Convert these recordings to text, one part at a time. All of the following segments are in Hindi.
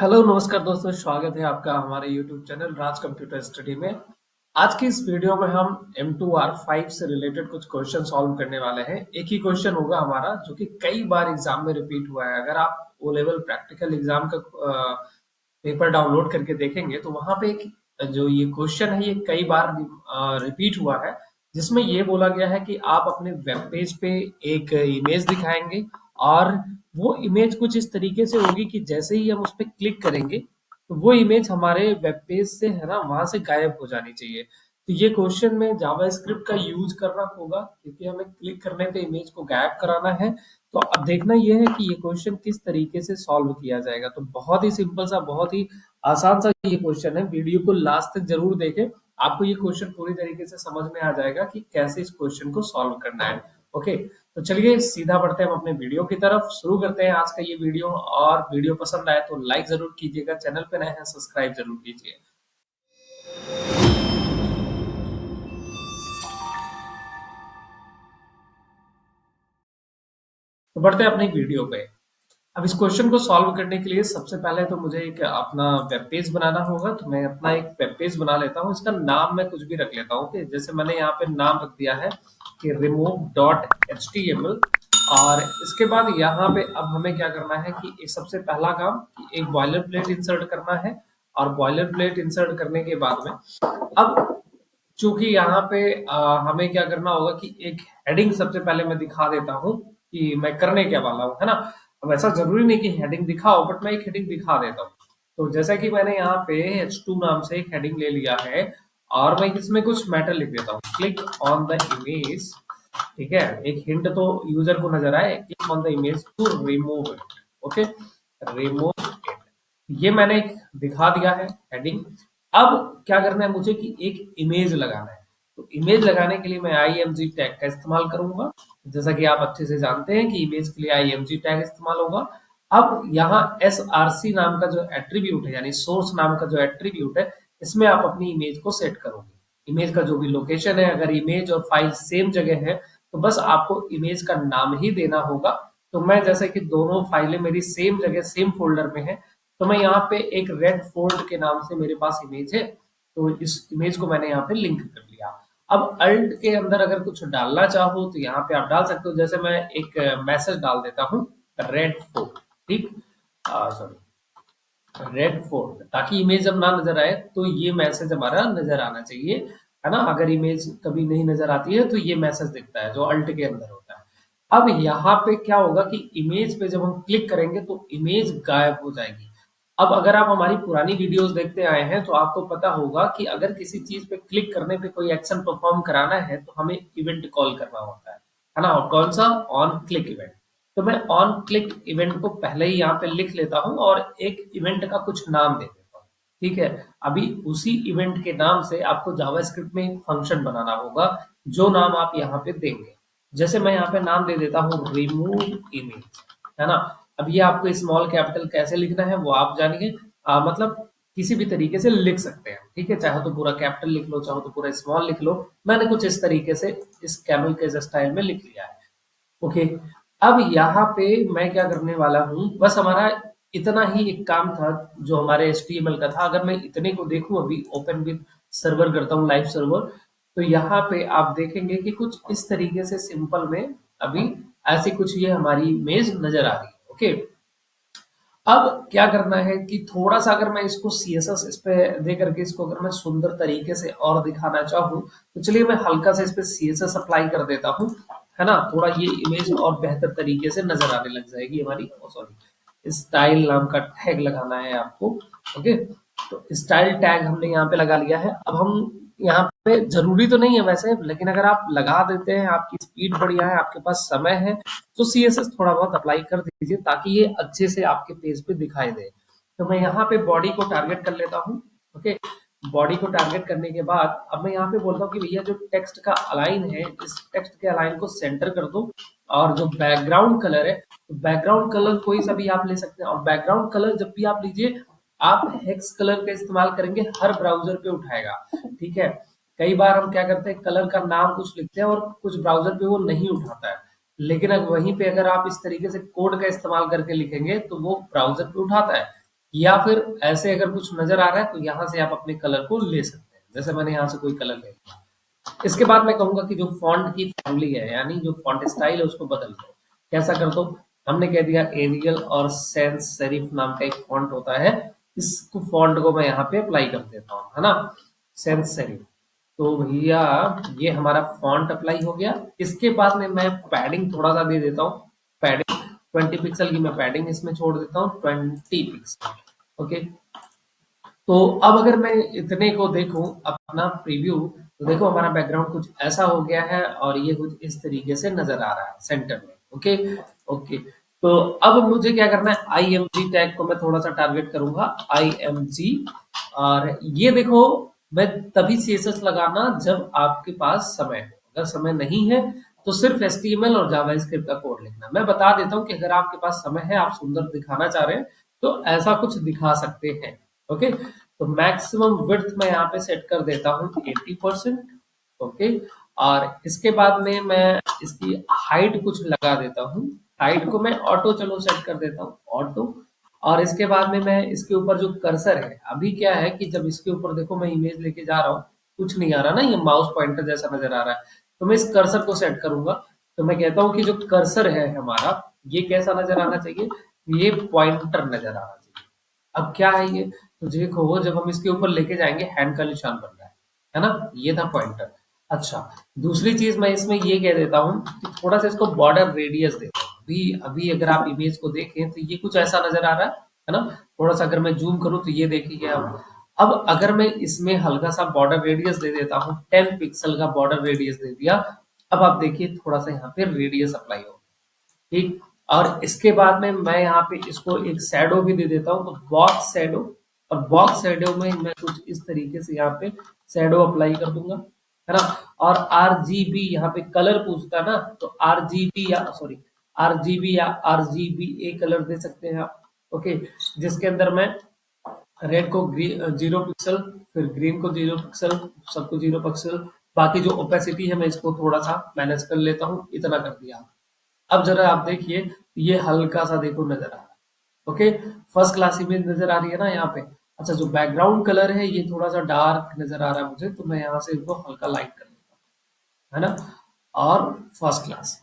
हेलो नमस्कार दोस्तों, स्वागत है आपका हमारे यूट्यूब चैनल राज कंप्यूटर स्टडी में। आज की इस वीडियो में हम M2R5 से रिलेटेड कुछ क्वेश्चन सॉल्व करने वाले हैं। एक ही क्वेश्चन होगा हमारा जो कि कई बार एग्जाम में रिपीट हुआ है। अगर आप ओ लेवल प्रैक्टिकल एग्जाम का पेपर डाउनलोड करके देखेंगे तो वहां पे एक जो ये क्वेश्चन है ये कई बार रिपीट हुआ है, जिसमें ये बोला गया है कि आप अपने वेब पेज पे एक इमेज दिखाएंगे और वो इमेज कुछ इस तरीके से होगी कि जैसे ही हम उस पर क्लिक करेंगे तो वो इमेज हमारे वेब पेज से है ना वहां से गायब हो जानी चाहिए। तो ये क्वेश्चन में जावास्क्रिप्ट का यूज करना होगा क्योंकि हमें क्लिक करने पे इमेज को गायब कराना है। तो अब देखना ये है कि ये क्वेश्चन किस तरीके से सॉल्व किया जाएगा। तो बहुत ही सिंपल सा, बहुत ही आसान सा ये क्वेश्चन है। वीडियो को लास्ट तक जरूर देखें, आपको ये क्वेश्चन पूरी तरीके से समझ में आ जाएगा कि कैसे इस क्वेश्चन को सॉल्व करना है। ओके, तो चलिए सीधा बढ़ते हैं हम अपने वीडियो की तरफ। शुरू करते हैं आज का ये वीडियो। और वीडियो पसंद आए तो लाइक जरूर कीजिएगा, चैनल पे नए हैं सब्सक्राइब जरूर कीजिए। तो बढ़ते हैं अपनी वीडियो पे। अब इस क्वेश्चन को सॉल्व करने के लिए सबसे पहले तो मुझे एक अपना वेब पेज बनाना होगा। तो मैं अपना एक वेब पेज बना लेता हूँ। इसका नाम मैं कुछ भी रख लेता हूँ कि जैसे मैंने यहाँ पे नाम रख दिया है कि remove.html। और इसके बाद यहाँ पे अब हमें क्या करना है कि एक सबसे पहला काम कि एक बॉयलर प्लेट इंसर्ट करना है। और बॉयलर प्लेट इंसर्ट करने के बाद में अब चूंकि यहाँ पे हमें क्या करना होगा कि एक हेडिंग सबसे पहले मैं दिखा देता हूँ कि मैं करने क्या वाला हूँ, है ना। अब ऐसा जरूरी नहीं कि हेडिंग दिखाओ, बट मैं एक हेडिंग दिखा देता हूँ। तो जैसा कि मैंने यहाँ पे H2 नाम से एक हेडिंग ले लिया है और मैं इसमें कुछ मैटर लिख देता हूँ, क्लिक ऑन द इमेज। ठीक है, एक हिंट तो यूजर को नजर आए, click on the image to remove it. Okay, remove it, ये मैंने एक दिखा दिया है हेडिंग। अब क्या करना है मुझे कि एक इमेज लगाना है। तो इमेज लगाने के लिए मैं IMG टैग का इस्तेमाल करूंगा। जैसा कि आप अच्छे से जानते हैं कि इमेज के लिए IMG टैग इस्तेमाल होगा। अब यहाँ SRC नाम का जो एट्रीब्यूट है, यानी सोर्स नाम का जो एट्रीब्यूट है, इसमें आप अपनी इमेज को सेट करोगे। इमेज का जो भी लोकेशन है, अगर इमेज और फाइल सेम जगह है तो बस आपको इमेज का नाम ही देना होगा। तो मैं जैसे कि दोनों फाइलें मेरी सेम जगह सेम फोल्डर में है, तो मैं यहाँ पे एक रेड फोल्ड के नाम से मेरे पास इमेज है, तो इस इमेज को मैंने यहाँ पे लिंक कर लिया। अब अल्ट के अंदर अगर कुछ डालना चाहो तो यहाँ पे आप डाल सकते हो। जैसे मैं एक मैसेज डाल देता हूँ, रेड फोल्ड। ठीक, सॉरी, रेड फोल्ड, ताकि इमेज जब ना नजर आए तो ये मैसेज हमारा नजर आना चाहिए, है ना। अगर इमेज कभी नहीं नजर आती है तो ये मैसेज दिखता है जो अल्ट के अंदर होता है। अब यहाँ पे क्या होगा कि इमेज पे जब हम क्लिक करेंगे तो इमेज गायब हो जाएगी। अब अगर आप हमारी पुरानी वीडियोस देखते आए हैं तो आपको पता होगा कि अगर किसी चीज पे क्लिक करने पे कोई एक्शन परफॉर्म कराना है तो हमें इवेंट कॉल करना होता है ना। और कौन सा? On click event. तो मैं ऑन क्लिक इवेंट को पहले ही यहाँ पे लिख लेता हूँ और एक इवेंट का कुछ नाम दे देता हूँ। ठीक है, अभी उसी इवेंट के नाम से आपको जावास्क्रिप्ट में एक फंक्शन बनाना होगा, जो नाम आप यहाँ पे देंगे। जैसे मैं यहाँ पे नाम दे देता हूँ रिमूव इमेज, है ना। अब ये आपको स्मॉल कैपिटल कैसे लिखना है वो आप जानिए। मतलब किसी भी तरीके से लिख सकते हैं, ठीक है। चाहे तो पूरा कैपिटल लिख लो, चाहे तो पूरा स्मॉल लिख लो। मैंने कुछ इस तरीके से इस कैमल के स्टाइल में लिख लिया है। ओके, अब यहाँ पे मैं क्या करने वाला हूँ, बस हमारा इतना ही एक काम था जो हमारे HTML का था। अगर मैं इतने को देखूं, अभी ओपन विद सर्वर करता हूँ, लाइव सर्वर, तो यहाँ पे आप देखेंगे कि कुछ इस तरीके से सिंपल में अभी ऐसी कुछ ये हमारी इमेज नजर आ रही है। ओके, अब क्या करना है कि थोड़ा सा अगर मैं इसको CSS इस पे दे करके इसको अगर मैं सुंदर तरीके से और दिखाना चाहूँ तो चलिए मैं हल्का सा इस पे CSS अप्लाई कर देता हूँ, है ना। थोड़ा ये इमेज और बेहतर तरीके से नजर आने लग जाएगी हमारी। सॉरी, स्टाइल नाम का टैग लगाना है आपको। ओके, तो स्टाइल टैग हमने यहाँ पे लगा लिया है। अब हम यहाँ पे जरूरी तो नहीं है वैसे, लेकिन अगर आप लगा देते हैं, आपकी स्पीड बढ़िया है, आपके पास समय है, तो CSS थोड़ा बहुत अप्लाई कर दीजिए ताकि ये अच्छे से आपके पेज पे दिखाई दे। तो मैं यहाँ पे बॉडी को टारगेट कर लेता हूँ। ओके, बॉडी को टारगेट करने के बाद अब मैं यहाँ पे बोलता हूँ कि भैया जो टेक्स्ट का अलाइन है, इस टेक्स्ट के अलाइन को सेंटर कर दो। और जो बैकग्राउंड कलर है, तो बैकग्राउंड कलर कोई सा भी आप ले सकते हैं। और बैकग्राउंड कलर जब भी आप लीजिए, आप हेक्स कलर का इस्तेमाल करेंगे, हर ब्राउजर पे उठाएगा। ठीक है, कई बार हम क्या करते हैं, कलर का नाम कुछ लिखते हैं और कुछ ब्राउजर पे वो नहीं उठाता है, लेकिन अगर वहीं पे अगर आप इस तरीके से कोड का इस्तेमाल करके लिखेंगे तो वो ब्राउजर पे उठाता है। या फिर ऐसे अगर कुछ नजर आ रहा है तो यहाँ से आप अपने कलर को ले सकते हैं। जैसे मैंने यहाँ से कोई कलर ले लिया। इसके बाद मैं कहूंगा कि जो फॉन्ट की फैमिली है यानी जो फॉन्ट स्टाइल है उसको बदल दो। कैसा कर दो? हमने कह दिया एरियल और सैंस सेरिफ नाम का एक फॉन्ट होता है, इस फॉन्ट को मैं यहाँ पे अप्लाई कर देता हूँ, है ना, सैंस सेरिफ। तो भैया ये हमारा फॉन्ट अप्लाई हो गया। इसके बाद में मैं पैडिंग थोड़ा सा दे देता हूँ। पैडिंग 20 पिक्सल की मैं पैडिंग इसमें छोड़ देता हूँ, 20 पिक्सल। ओके, तो अब अगर मैं इतने को देखूं अपना प्रीव्यू, तो देखो हमारा बैकग्राउंड कुछ ऐसा हो गया है और ये कुछ इस तरीके से नजर आ रहा है सेंटर में। ओके ओके, तो अब मुझे क्या करना है, आई एम जी टैग को मैं थोड़ा सा टारगेट करूंगा, आई एम जी। और ये देखो मैं तभी सीएसएस लगाना जब आपके पास समय हो, अगर समय नहीं है तो सिर्फ एचटीएमएल और जावास्क्रिप्ट का कोड लिखना। मैं बता देता हूं कि अगर आपके पास समय है, आप सुंदर दिखाना चाह रहे हैं, तो ऐसा कुछ दिखा सकते हैं। ओके, तो मैक्सिमम विड्थ मैं यहाँ पे सेट कर देता हूँ 80%। ओके, और इसके बाद में मैं इसकी हाइट कुछ लगा देता हूँ। हाइट को मैं ऑटो चलो सेट कर देता हूँ, ऑटो। और इसके बाद में मैं इसके ऊपर जो कर्सर है, अभी क्या है कि जब इसके ऊपर देखो मैं इमेज लेके जा रहा हूँ, कुछ नहीं आ रहा ना, ये माउस पॉइंटर जैसा नजर आ रहा है, तो मैं इस कर्सर को सेट करूंगा। तो मैं कहता हूँ कि जो कर्सर है हमारा, ये कैसा नजर आना चाहिए, ये पॉइंटर नजर आना चाहिए। अब क्या है ये, तो देखो जब हम इसके ऊपर लेके जाएंगे हैंड का निशान बन रहा है ना, ये था पॉइंटर। अच्छा, दूसरी चीज मैं इसमें ये कह देता हूँ कि थोड़ा सा इसको बॉर्डर रेडियस दे दो। अभी अभी अगर आप इमेज को देखें तो ये कुछ ऐसा नजर आ रहा है ना, थोड़ा सा अगर मैं जूम करूं तो ये देखिए आप। अब अगर मैं इसमें हल्का सा बॉर्डर रेडियस दे देता हूँ, 10 पिक्सल का बॉर्डर रेडियस दे दिया, अब आप देखिए थोड़ा सा यहाँ पे रेडियस अप्लाई हो, ठीक। और इसके बाद में मैं यहाँ पे इसको एक शैडो भी दे देता हूँ, तो बॉक्स शैडो। और बॉक्स शैडो में मैं कुछ इस तरीके से यहाँ पे शैडो अप्लाई कर दूंगा, है ना। और आरजीबी यहाँ पे कलर पूछता है ना, तो आरजीबी या सॉरी आरजीबी या आरजीबी ए कलर दे सकते हैं आप। ओके, जिसके अंदर मैं रेड को 0 पिक्सल, फिर ग्रीन को 0 पिक्सल, सबको 0 पिक्सल, बाकी जो ओपेसिटी है मैं इसको थोड़ा सा मैनेज कर लेता हूँ, इतना कर दिया। अब जरा आप देखिए, ये हल्का सा देखो नजर आ रहा है। ओके, फर्स्ट क्लास इमेज नजर आ रही है ना यहाँ पे। अच्छा, जो बैकग्राउंड कलर है ये थोड़ा सा डार्क नजर आ रहा है मुझे, तो मैं यहाँ से इसको हल्का लाइट कर लेता हूँ, है ना। और फर्स्ट क्लास।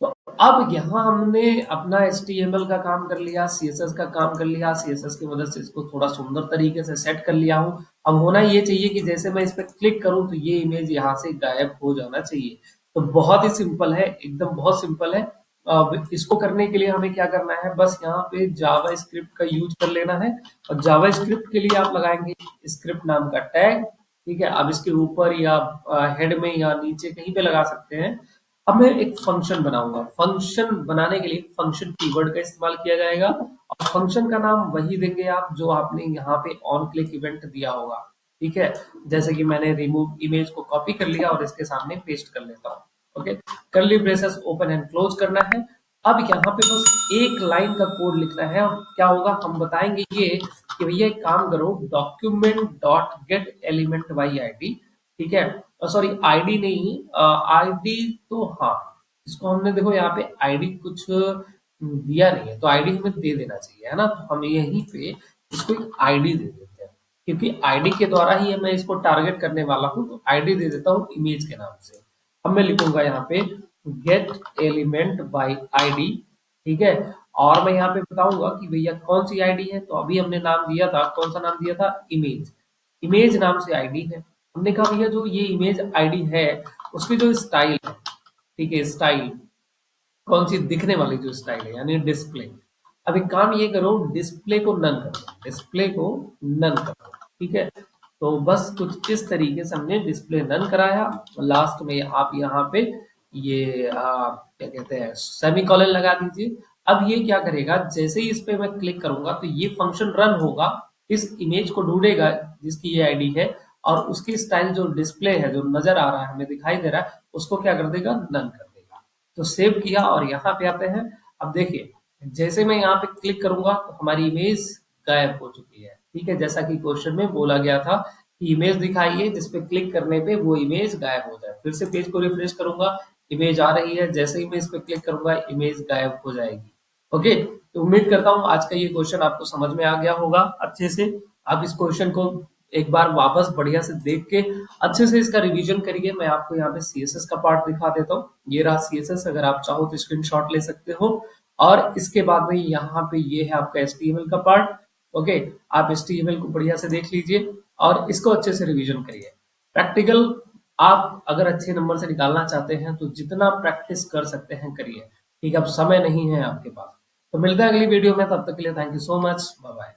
तो अब यहाँ हमने अपना HTML का काम कर लिया, CSS का काम कर लिया, CSS की मदद से इसको थोड़ा सुंदर तरीके से सेट कर लिया हूँ। अब होना ये चाहिए कि जैसे मैं इस पर क्लिक करूँ तो ये इमेज यहाँ से गायब हो जाना चाहिए। तो बहुत ही सिंपल है, एकदम बहुत सिंपल है। अब इसको करने के लिए हमें क्या करना है, बस यहाँ पे जावा स्क्रिप्ट का यूज कर लेना है। और जावा स्क्रिप्ट के लिए आप लगाएंगे स्क्रिप्ट नाम का टैग, ठीक है। अब इसके ऊपर या हेड में या नीचे कहीं पे लगा सकते हैं। अब मैं एक फंक्शन बनाऊंगा। फंक्शन बनाने के लिए फंक्शन कीवर्ड का इस्तेमाल किया जाएगा, और फंक्शन का नाम वही देंगे आप जो आपने यहाँ पे ऑन क्लिक इवेंट दिया होगा, ठीक है। जैसे कि मैंने रिमूव इमेज को कॉपी कर लिया और इसके सामने पेस्ट कर लेता हूँ। Okay, curly braces open and close करना है। अब यहाँ पे बस एक लाइन का कोड लिखना है, और क्या होगा हम बताएंगे ये कि भैया एक काम करो, document dot gate element by ID, ठीक है। सॉरी आईडी नहीं, आईडी तो हाँ, इसको हमने देखो यहाँ पे आईडी कुछ दिया नहीं है, तो आईडी हमें दे देना चाहिए, है ना। तो हम यहीं पे इसको एक आईडी दे देते हैं, क्योंकि आईडी के द्वारा ही मैं इसको टारगेट करने वाला हूँ, तो आईडी दे देता हूँ इमेज के नाम से। अब मैं लिखूंगा यहाँ पे गेट एलिमेंट बाई आईडी, ठीक है। और मैं यहाँ पे बताऊंगा कि भैया कौन सी आईडी है, तो अभी हमने नाम दिया था, कौन सा नाम दिया था, इमेज। इमेज नाम से आईडी है। हमने कहा भैया जो ये इमेज आईडी है उसकी जो स्टाइल है, ठीक है, स्टाइल कौन सी दिखने वाली जो स्टाइल है यानी डिस्प्ले। अब एक काम ये करो, डिस्प्ले को नन कर दो, डिस्प्ले को नन कर दो, ठीक है। तो बस कुछ इस तरीके से हमने डिस्प्ले नन कराया। लास्ट में आप यहाँ पे ये क्या कहते हैं सेमीकोलन लगा दीजिए। अब ये क्या करेगा, जैसे ही इस पे मैं क्लिक करूंगा तो ये फंक्शन रन होगा, इस इमेज को ढूंढेगा जिसकी ये आईडी है, और उसकी स्टाइल जो डिस्प्ले है जो नजर आ रहा है हमें दिखाई दे रहा है, उसको क्या कर देगा, नन कर देगा। तो सेव किया और यहाँ पे आते हैं। अब देखिए जैसे मैं यहाँ पे क्लिक करूंगा तो हमारी इमेज गायब हो चुकी है, ठीक है। जैसा कि क्वेश्चन में बोला गया था कि इमेज दिखाइए जिसपे क्लिक करने पे वो इमेज गायब हो जाए। फिर से पेज को रिफ्रेश करूंगा, इमेज आ रही है, जैसे ही मैं इस पे क्लिक करूंगा इमेज गायब हो जाएगी। ओके, तो उम्मीद करता हूँ आज का ये क्वेश्चन आपको समझ में आ गया होगा अच्छे से। आप इस क्वेश्चन को एक बार वापस बढ़िया से देख के अच्छे से इसका रिवीजन करिए। मैं आपको यहाँ पे सीएसएस का पार्ट दिखा देता हूँ। ये रहा सीएसएस, अगर आप चाहो तो स्क्रीनशॉट ले सकते हो। और इसके बाद में यहाँ पे ये है आपका एचटीएमएल का पार्ट। ओके, आप एचटीएमएल को बढ़िया से देख लीजिए और इसको अच्छे से रिवीजन करिए। प्रैक्टिकल आप अगर अच्छे नंबर से निकालना चाहते हैं तो जितना प्रैक्टिस कर सकते हैं करिए। ठीक है, अब समय नहीं है आपके पास। तो मिलते हैं अगली वीडियो में, तब तक के लिए thank you so much, bye bye.